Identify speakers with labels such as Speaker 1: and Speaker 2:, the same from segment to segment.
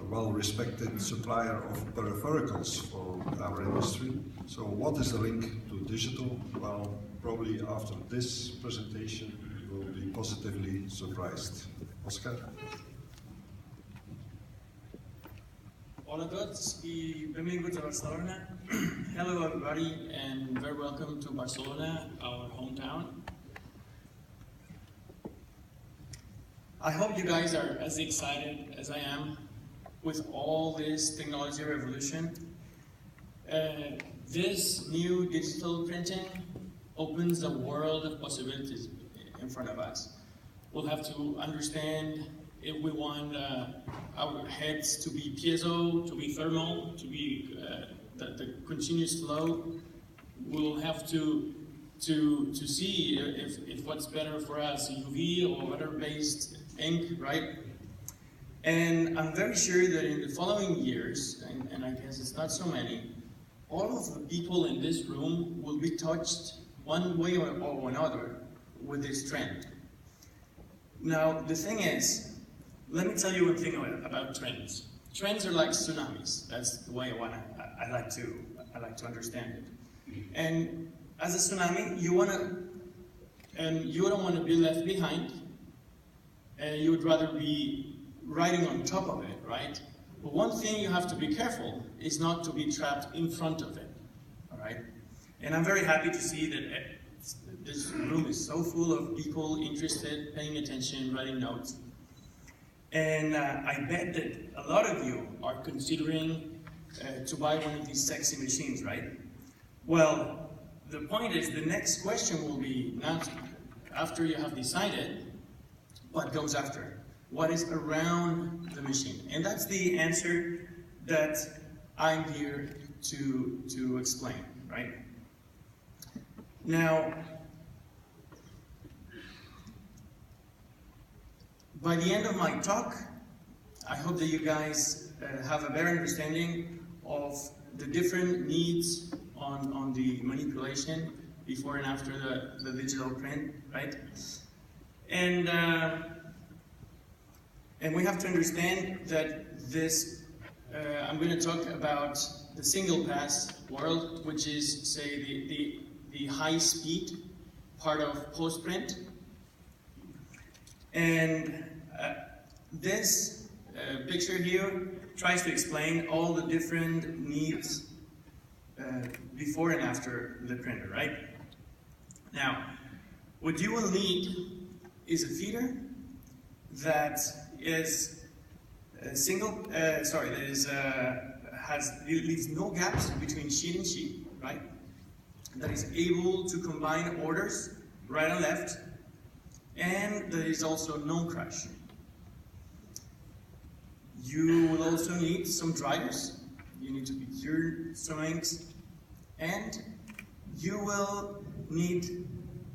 Speaker 1: well-respected supplier of peripherals for our industry. So what is the link to digital? Well, probably after this presentation you will be positively surprised. Oscar?
Speaker 2: Hola a tots y benvinguts a Barcelona. Hello everybody and very welcome to Barcelona, our hometown. I hope you guys are as excited as I am with all this technology revolution. This new digital printing opens a world of possibilities in front of us. We'll have to understand if we want our heads to be piezo, to be thermal, to be the continuous flow. We'll have to see if what's better for us, UV or water-based ink, right? And I'm very sure that in the following years, and I guess it's not so many, all of the people in this room will be touched one way or another with this trend. Now, the thing is, let me tell you one thing about trends. Trends are like tsunamis. That's the way I like to understand it. And as a tsunami, you don't want to be left behind. You would rather be riding on top of it, right? But one thing you have to be careful is not to be trapped in front of it, all right? And I'm very happy to see that this room is so full of people interested, paying attention, writing notes. And I bet that a lot of you are considering to buy one of these sexy machines, right? Well, the point is, the next question will be, now, after you have decided, what goes after? What is around the machine? And that's the answer that I'm here to explain, right? Now, by the end of my talk, I hope that you guys have a better understanding of the different needs on the manipulation before and after the digital print, right? And we have to understand that this, I'm going to talk about the single pass world, which is, say, the high speed part of post-print. And this picture here tries to explain all the different needs before and after the printer, right? Now, what you will need is a feeder that is leaves no gaps between sheet and sheet, right? That is able to combine orders right and left, and there is also no crash. You will also need some dryers. You need to be cured some inks, and you will need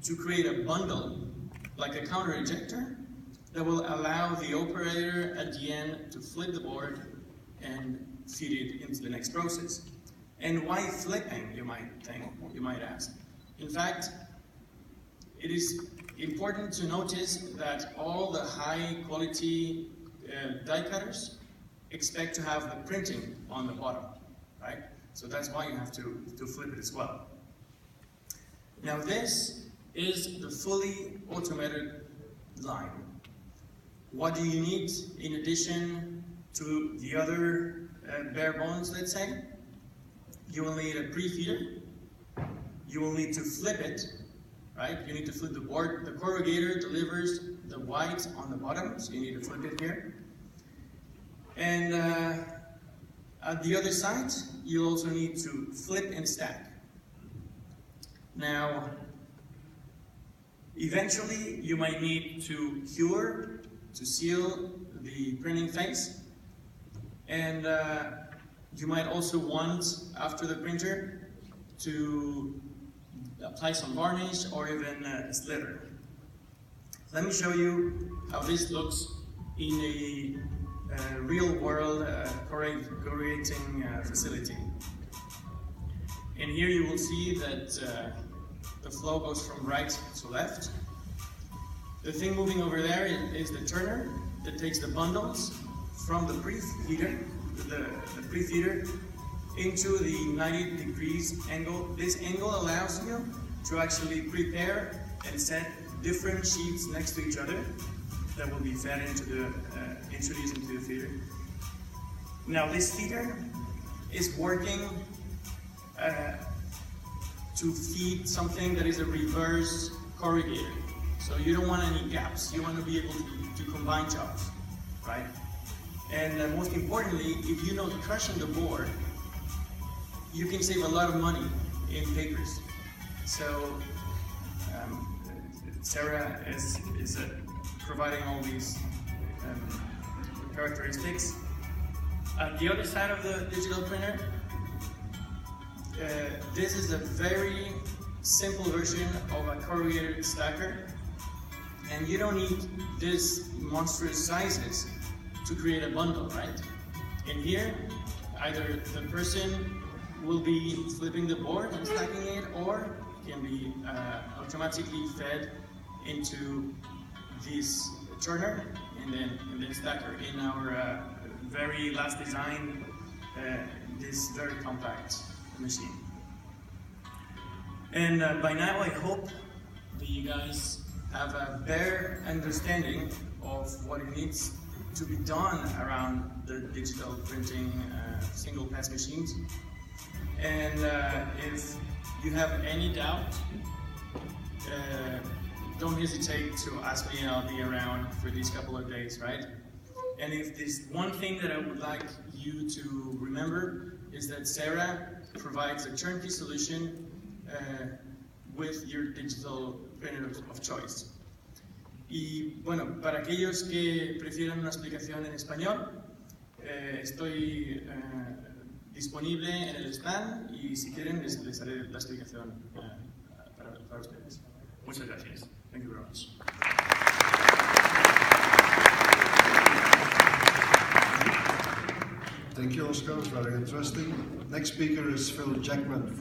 Speaker 2: to create a bundle, like a counter ejector, that will allow the operator at the end to flip the board and feed it into the next process. And why flipping, you might ask? In fact, it is important to notice that all the high quality die cutters expect to have the printing on the bottom, right? So that's why you have to flip it as well. Now this is the fully automated line. What do you need in addition to the other bare bones, let's say? You will need a pre-feeder. You will need to flip it, right? You need to flip the board. The corrugator delivers the white on the bottom, so you need to flip it here. And at the other side, you'll also need to flip and stack. Now, eventually, you might need to cure to seal the printing face. And you might also want, after the printer, to apply some varnish or even a slitter. Let me show you how this looks in a real-world corrugating facility. And here you will see that the flow goes from right to left. The thing moving over there is the turner that takes the bundles from the preheater, the preheater, into the 90 degrees angle. This angle allows you to actually prepare and set different sheets next to each other that will be fed into the introduced into the feeder. Now this feeder is working to feed something that is a reverse corrugator. So you don't want any gaps. You want to be able to combine jobs, right? And most importantly, if you know crushing the board, you can save a lot of money in papers. So Serra is providing all these characteristics. At the other side of the digital printer, this is a very simple version of a corrugated stacker, and you don't need this monstrous sizes to create a bundle, right? In here, either the person will be flipping the board and stacking it, or it can be automatically fed into this turner and then stacker. In our very last design, this very compact machine. And by now I hope that you guys have a better understanding of what it needs to be done around the digital printing single pass machines. And if you have any doubt, don't hesitate to ask me, and I'll be around for these couple of days, right? And if there's one thing that I would like you to remember is that Serra provides a turnkey solution with your digital printer of choice. Y bueno, para aquellos que prefieran una explicación en español, estoy disponible en el stand y si quieren les haré la explicación para ustedes. Muchas gracias. Thank you very much.
Speaker 1: Thank you, Oscar. It's very interesting. Next speaker is Phil Jackman.